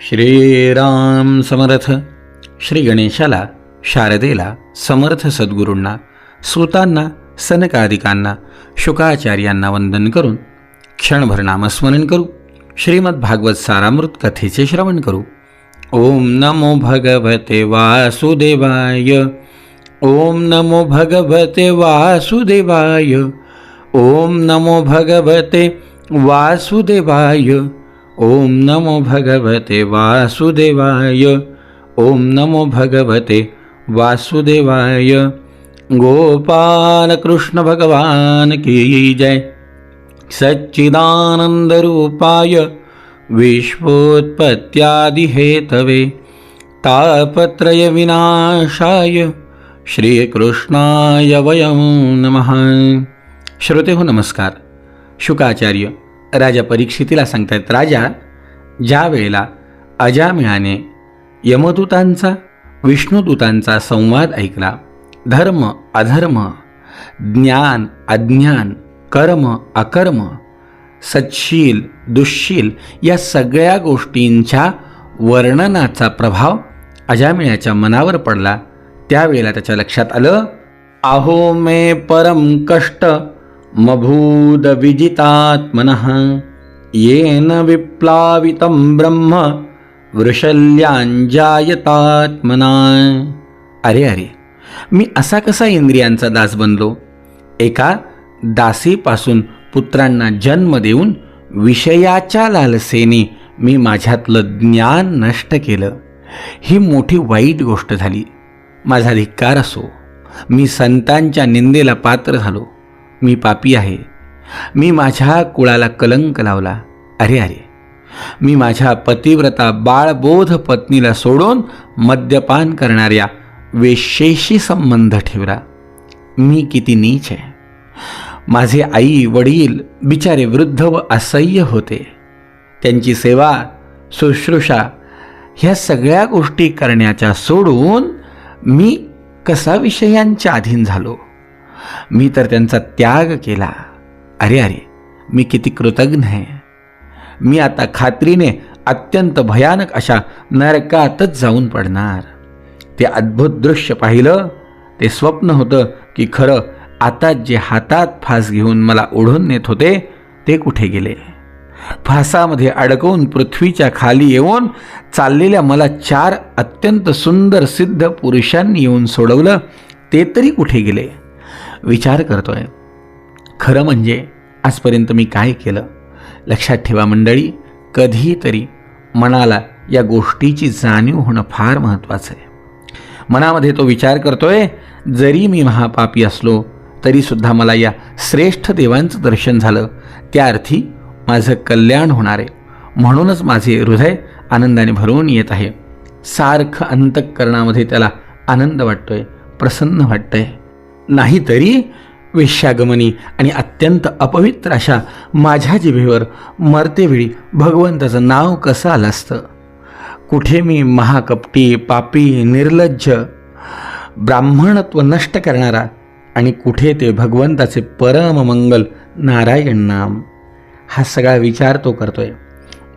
श्रीराम समर्थ. श्री गणेशाला, शारदेला, समर्थ सद्गुरूंना, सूतांना, सनकादिकांना, शुकाचार्यांना वंदन करून क्षणभर नामस्मरण करू. श्रीमद भागवत सारामृत कथेचे श्रवण करू. ओम नमो भगवते वासुदेवाय. ओम नमो भगवते वासुदेवाय. ओम नमो भगवते वासुदेवाय. ओम नमो भगवते वासुदेवाय. ओम नमो भगवते वासुदेवाय. गोपाल कृष्ण भगवान की जय. सच्चिदानंद रूपाय विश्वोत्पत्त्यादि हेतवे तापत्रय विनाशाय श्रीकृष्णाय वयं नमः. श्रोतेहो नमस्कार. शुकाचार्य राजा परीक्षितीला सांगतात, राजा, ज्या वेळेला अजामिळाने यमदूतांचा विष्णुदूतांचा संवाद ऐकला, धर्म अधर्म, ज्ञान अज्ञान, कर्म अकर्म, सत्शील दुःशील या सगळ्या गोष्टींच्या वर्णनाचा प्रभाव अजामिळाच्या मनावर पडला, त्यावेळेला त्याच्या लक्षात आलं, अहो मे परम कष्ट मभूद विजितात्मनः येन विप्लावितं ब्रह्म वृषल्याञ्जायतात्मना. अरे अरे, मी असा कसा इंद्रियांचा दास बनलो? एका दासीपासून पुत्रांना जन्म देऊन विषयाच्या लालसेने मी माझ्यातलं ज्ञान नष्ट केलं. ही मोठी वाईट गोष्ट झाली. माझा धिक्कार असो. मी संतांच्या निंदेला पात्र झालो. मी पापी आहे. मी माझ्या कुळाला कलंक लावला. अरे अरे, मी माझ्या पतिव्रता बाळबोध पत्नीला सोडून मद्यपान करणाऱ्या वेश्येशी संबंध ठेवला. मी किती नीच आहे. माझे आई वडील बिचारे वृद्ध व असह्य होते. त्यांची सेवा शुश्रूषा ह्या सगळ्या गोष्टी करण्याच्या सोडून मी कसा विषयांच्या अधीन झालो? मी तर त्यांचा त्याग केला. अरे अरे, मी किती कृतज्ञ आहे. मी आता खात्रीने अत्यंत भयानक अशा नरकातच जाऊन पडणार. ते अद्भुत दृश्य पाहिलं. ते स्वप्न होतं की खरं आता जे हातात फास घेऊन मला ओढून नेत होते ते कुठे गेले? फासामध्ये अडकवून पृथ्वीच्या खाली येऊन चाललेल्या मला 4 अत्यंत सुंदर सिद्ध पुरुषांनी येऊन सोडवलं, ते तरी कुठे गेले? विचार करतोय. खरं म्हणजे आजपर्यंत मी काय केलं? लक्षात ठेवा मंडळी, कधीतरी मनाला या गोष्टीची जाणीव होणं फार महत्त्वाचं आहे. मनामध्ये तो विचार करतोय, जरी मी महापापी असलो तरीसुद्धा मला या श्रेष्ठ देवांचं दर्शन झालं, त्या अर्थी माझं कल्याण होणार आहे. म्हणूनच माझे हृदय आनंदाने भरून येत आहे. सारखं अंतःकरणामध्ये त्याला आनंद वाटतोय, प्रसन्न वाटतंय. नाहीतरी वेश्यागमनी आणि अत्यंत अपवित्र अशा माझ्या जिभेवर मरतेवेळी भगवंताचं नाव कसं आलं असतं? कुठे मी महाकपटी, पापी, निर्लज्ज, ब्राह्मणत्व नष्ट करणारा, आणि कुठे ते भगवंताचे परम मंगल नारायण नाम? हा सगळा विचार तो करतोय.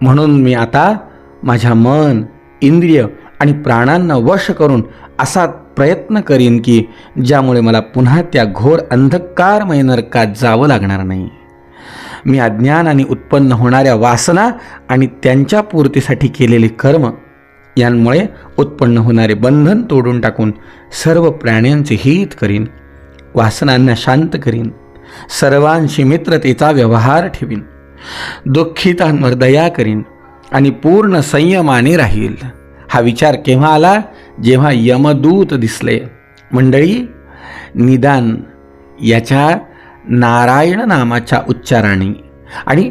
म्हणून मी आता माझ्या मन, इंद्रिय आणि प्राणांना वश करून असा प्रयत्न करीन की ज्यामुळे मला पुन्हा त्या घोर अंधकारमय नरकात जावं लागणार नाही. मी अज्ञानाने उत्पन्न होणाऱ्या वासना आणि त्यांच्या पूर्तीसाठी केलेले कर्म यांमुळे उत्पन्न होणारे बंधन तोडून टाकून सर्व प्राण्यांचे हित करीन, वासनांना शांत करीन, सर्वांशी मित्रतेचा व्यवहार ठेवीन, दुःखितांवर दया करीन आणि पूर्ण संयमाने राहील. हा विचार केव्हा आला? जेव्हा यमदूत दिसले. मंडळी, निदान याच्या नारायण नामाच्या उच्चाराने आणि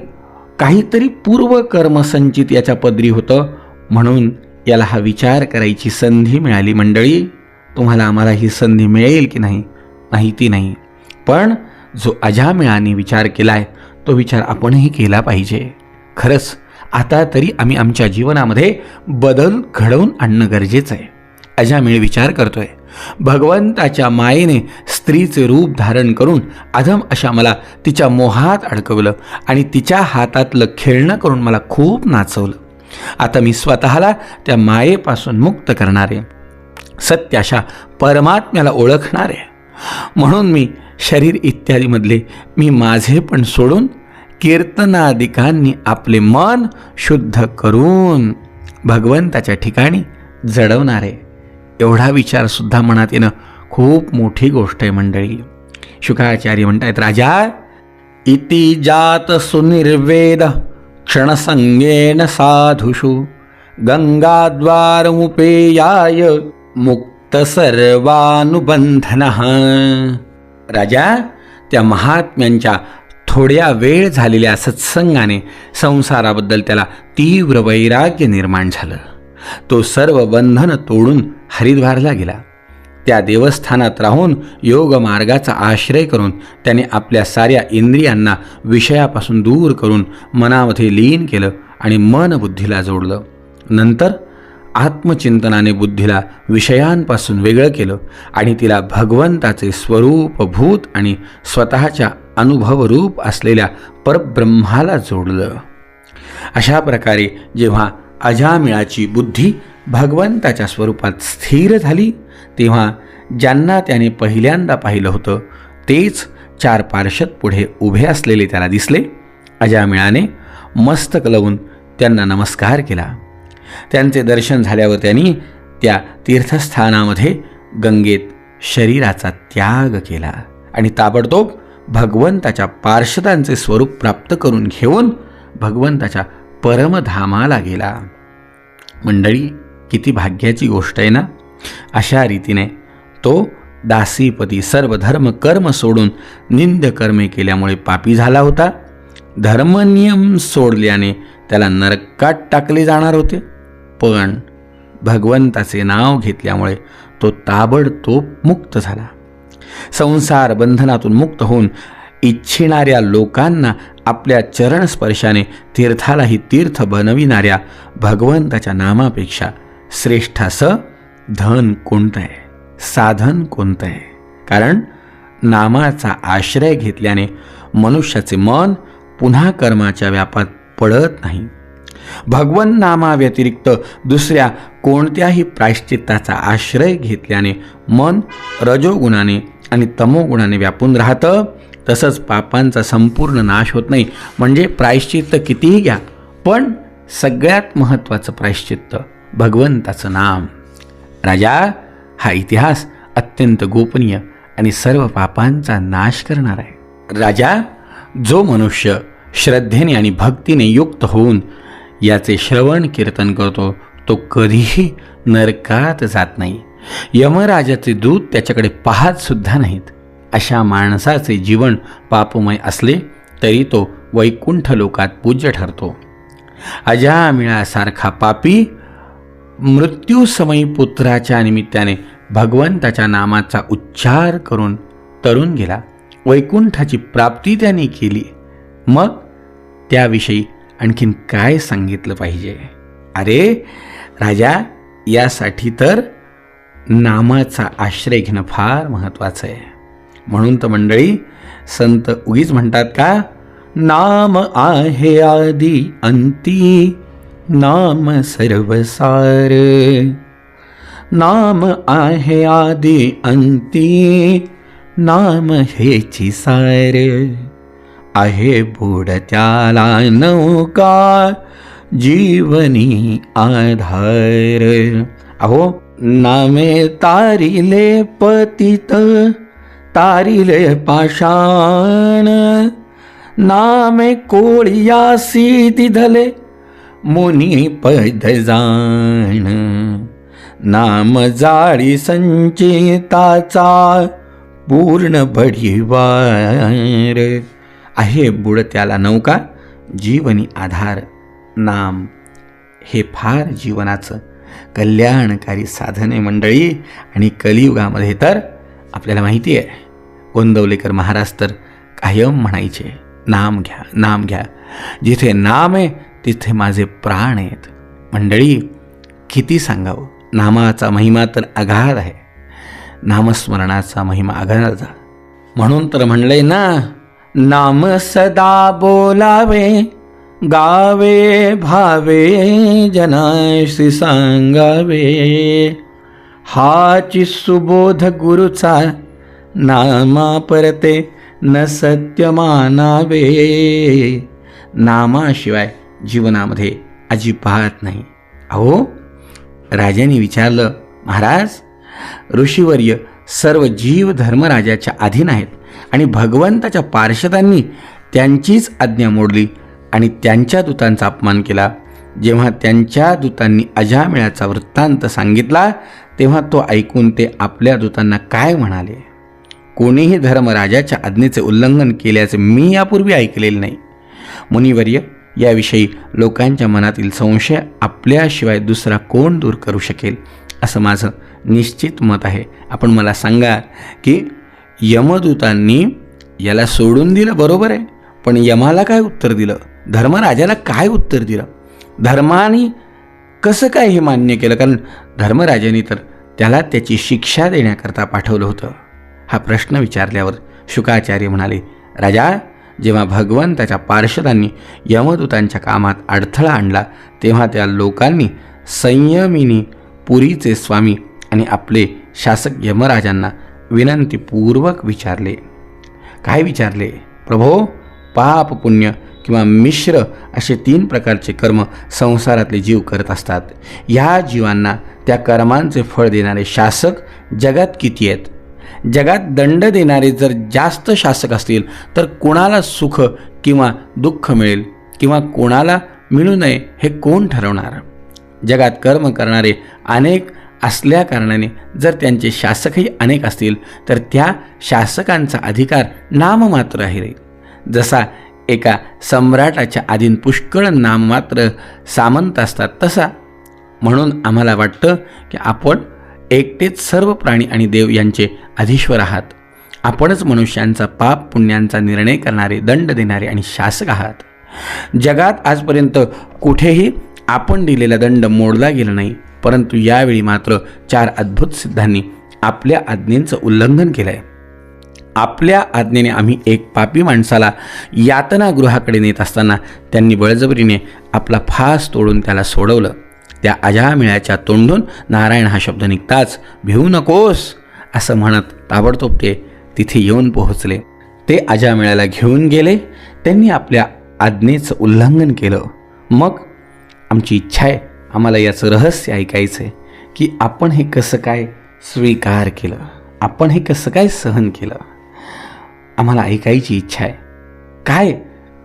काहीतरी पूर्वकर्म संचित याच्या पदरी होतं, म्हणून याला हा विचार करायची संधी मिळाली. मंडळी, तुम्हाला आम्हाला ही संधी मिळेल की नाही माहिती नाही, पण जो अजामिळाने विचार केलाय तो विचार आपणही केला पाहिजे. खरंच आता तरी आम्ही आमच्या जीवनामध्ये बदल घडवून आणणं गरजेचं आहे. अजामिळ विचार करतोय, भगवंताच्या मायेने स्त्रीचे रूप धारण करून अधम अशा मला तिच्या मोहात अडकवलं आणि तिच्या हातातलं खेळणं करून मला खूप नाचवलं. आता मी स्वतःला त्या मायेपासून मुक्त करणारे, सत्याशा परमात्म्याला ओळखणारे, म्हणून मी शरीर इत्यादीमधले मी माझे पण सोडून कीर्तनादिकांनी आपले मन शुद्ध करून भगवंताच्या ठिकाणी जडवणारे. एवढा विचारसुद्धा मनात येणं खूप मोठी गोष्ट आहे मंडळी. शुकाचार्य म्हणतायत, राजा इति जात सुनिर्वेद क्षणसंगेन साधुषु गंगाद्वारमुपेयाय मुक्त सर्वानुबंधनः. राजा, त्या महात्म्यांच्या थोड्या वेळ झालेल्या सत्संगाने संसाराबद्दल त्याला तीव्र वैराग्य निर्माण झालं. तो सर्व बंधन तोडून हरिद्वारला गेला. त्या देवस्थानात राहून योग मार्गाचा आश्रय करून त्याने आपल्या साऱ्या इंद्रियांना विषयापासून दूर करून मनामध्ये लीन केलं आणि मन बुद्धीला जोडलं. नंतर आत्मचिंतनाने बुद्धीला विषयांपासून वेगळं केलं आणि तिला भगवंताचे स्वरूपभूत आणि स्वतःच्या अनुभवरूप असलेल्या परब्रह्माला जोडलं. अशा प्रकारे जेव्हा अजामिळाची बुद्धी भगवंताच्या स्वरूपात स्थिर झाली, तेव्हा ज्यांना त्याने पहिल्यांदा पाहिलं होतं तेच 4 पार्षद पुढे उभे असलेले त्याला दिसले. अजामिळाने मस्तक लावून त्यांना नमस्कार केला. त्यांचे दर्शन झाल्यावर त्यांनी त्या तीर्थस्थानामध्ये गंगेत शरीराचा त्याग केला आणि ताबडतोब भगवंताच्या पार्षदांचे स्वरूप प्राप्त करून घेऊन भगवंताच्या परमधामाला गेला. मंडळी, किती भाग्याची गोष्ट आहे ना. अशा रीतीने तो दासीपती सर्व धर्म कर्म सोडून निंद्य कर्मे केल्यामुळे पापी झाला होता. धर्मनियम सोडल्याने त्याला नरकात टाकले जाणार होते, पण भगवंताचे नाव घेतल्यामुळे तो ताबडतोब मुक्त झाला. संसार बंधनातून मुक्त होऊन इच्छिणाऱ्या लोकांना आपल्या चरणस्पर्शाने तीर्थालाही तीर्थ बनविणाऱ्या भगवंताच्या नामापेक्षा श्रेष्ठ असं धन कोणतं आहे, साधन कोणतं आहे. कारण नामाचा आश्रय घेतल्याने मनुष्याचे मन पुन्हा कर्माच्या व्यापात पडत नाही. भगवन नामाव्यतिरिक्त दुसऱ्या कोणत्याही प्रायश्चित्ताचा आश्रय घेतल्याने मन रजोगुणाने आणि तमोगुणाने व्यापून राहतं. तसंच पापांचा संपूर्ण नाश होत नाही. म्हणजे प्रायश्चित्त कितीही घ्या, पण सगळ्यात महत्त्वाचं प्रायश्चित्त भगवंताचं नाम. राजा, हा इतिहास अत्यंत गोपनीय आणि सर्व पापांचा नाश करणार आहे. राजा, जो मनुष्य श्रद्धेने आणि भक्तीने युक्त होऊन याचे श्रवण कीर्तन करतो तो कधीही नरकात जात नाही. यमराजाचे दूत त्याच्याकडे पाहत सुद्धा नाहीत. अशा माणसाचे जीवन पापमय असले तरी तो वैकुंठ लोकात पूज्य ठरतो. अजामिळासारखा पापी मृत्यूसमयी पुत्राच्या निमित्ताने भगवंताच्या नामाचा उच्चार करून तरुण गेला. वैकुंठाची प्राप्ती त्याने केली. मग त्याविषयी आणखीन काय सांगितलं पाहिजे. अरे राजा, यासाठी तर नामाचा आश्रय घेणं फार महत्त्वाचं आहे. म्हणून तर मंडळी संत उगीच म्हणतात का, नाम आहे आदी अंती, नाम सर्वसार. नाम आहे आदी अंती, नाम हेची सार. आहे बुडत्याला नौका, जीवनी आधार. अहो, नामे तारिले पतित, तारिले पाषाण. नामे कोळियासी दिधले, मुनी पद जाण. नाम जाळी संचिताचा, पूर्ण भडीवार. आहे बुडत्याला नौका, जीवनी आधार. नाम हे फार जीवनाचं कल्याणकारी साधन आहे मंडळी. आणि कलियुगामध्ये तर आपल्याला माहिती आहे, गोंदवलेकर महाराज तर कायम म्हणायचे, नाम घ्या, नाम घ्या. जिथे नाम आहे तिथे माझे प्राण आहेत. मंडळी, किती सांगावं, नामाचा महिमा तर अगाध आहे. नामस्मरणाचा महिमा अगाध. म्हणून तर म्हणलंय ना, नाम सदा बोलावे, गावे भावे जनाशी सांगावे, हाची सुबोध गुरुचा नामा परते न सत्य मानावे. नामाशिवाय जीवनामध्ये अजिबात नाही. अहो, राजाने विचारलं, महाराज, ऋषीवर्य सर्व जीव धर्मराजाच्या अधीन आहेत आणि भगवंताच्या पार्षदांनी त्यांचीच आज्ञा मोडली आणि त्यांच्या दूतांचा अपमान केला. जेव्हा त्यांच्या दूतांनी अजामिळाचा वृत्तांत सांगितला तेव्हा तो ऐकून ते आपल्या दूतांना काय म्हणाले? कोणीही धर्मराजाच्या आज्ञेचे उल्लंघन केल्याचे मी यापूर्वी ऐकलेले नाही. मुनिवर्य, याविषयी लोकांच्या मनातील संशय आपल्याशिवाय दुसरा कोण दूर करू शकेल असं माझं निश्चित मत आहे. आपण मला सांगा की यमदूतांनी याला सोडून दिलं, बरोबर आहे, पण यमाला काय उत्तर दिलं? धर्मराजाला काय उत्तर दिलं? धर्माने कसं काय हे मान्य केलं? कारण धर्मराजाने तर त्याला त्याची शिक्षा देण्याकरता पाठवलं होतं. हा प्रश्न विचारल्यावर शुकाचार्य म्हणाले, राजा, जेव्हा भगवंताच्या पार्षदांनी यमदूतांच्या कामात अडथळा आणला तेव्हा त्या लोकांनी संयमिनी पुरीचे स्वामी आणि आपले शासक यमराजांना विनंतीपूर्वक विचारले. काय विचारले? प्रभो, पाप, पुण्य किंवा मिश्र असे 3 प्रकारचे कर्म संसारातले जीव करत असतात. या जीवांना त्या कर्मांचे फळ देणारे शासक जगात किती आहेत? जगात दंड देणारे जर जास्त शासक असतील तर कोणाला सुख किंवा दुःख मिळेल किंवा कोणाला मिळू नये हे कोण ठरवणार? जगात कर्म करणारे अनेक असल्या कारणाने जर त्यांचे शासकही अनेक असतील तर त्या शासकांचा अधिकार नाममात्र आहे. जसा एका सम्राटाच्या अधीन पुष्कळ नाममात्र सामंत असतात तसा. म्हणून आम्हाला वाटतं की आपण एकटेच सर्व प्राणी आणि देव यांचे अधीश्वर आहात. आपणच मनुष्यांचा पाप पुण्यांचा निर्णय करणारे, दंड देणारे आणि शासक आहात. जगात आजपर्यंत कुठेही आपण दिलेला दंड मोडला गेला नाही, परंतु यावेळी मात्र 4 अद्भुत सिद्धांनी आपल्या आज्ञेचं उल्लंघन केलं आहे. आपल्या आज्ञेने आम्ही एक पापी माणसाला यातनागृहाकडे नेत असताना त्यांनी बळजबरीने आपला फास तोडून त्याला सोडवलं. त्या अजामिळाच्या तोंडून नारायण हा शब्द निघताच भिवू नकोस असं म्हणत ताबडतोब ते तिथे येऊन पोहोचले. ते अजामिळाला घेऊन गेले. त्यांनी आपल्या आज्ञेचं उल्लंघन केलं. मग आमची इच्छा आहे, आम्हाला याचं रहस्य ऐकायचं आहे की आपण हे कसं काय स्वीकार केलं, आपण हे कसं काय सहन केलं. आम्हाला ऐकायची इच्छा आहे. काय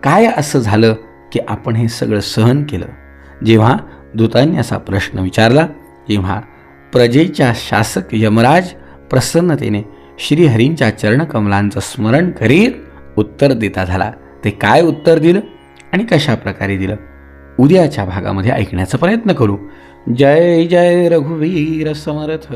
काय असं झालं की आपण हे सगळं सहन केलं? जेव्हा दूतांनी असा प्रश्न विचारला तेव्हा प्रजेच्या शासक यमराज प्रसन्नतेने श्रीहरींच्या चरणकमलांचं स्मरण करीत उत्तर देता झाला. ते काय उत्तर दिलं आणि कशा प्रकारे दिलं उद्याच्या भागामध्ये ऐकण्याचा प्रयत्न करू. जय जय रघुवीर समर्थ.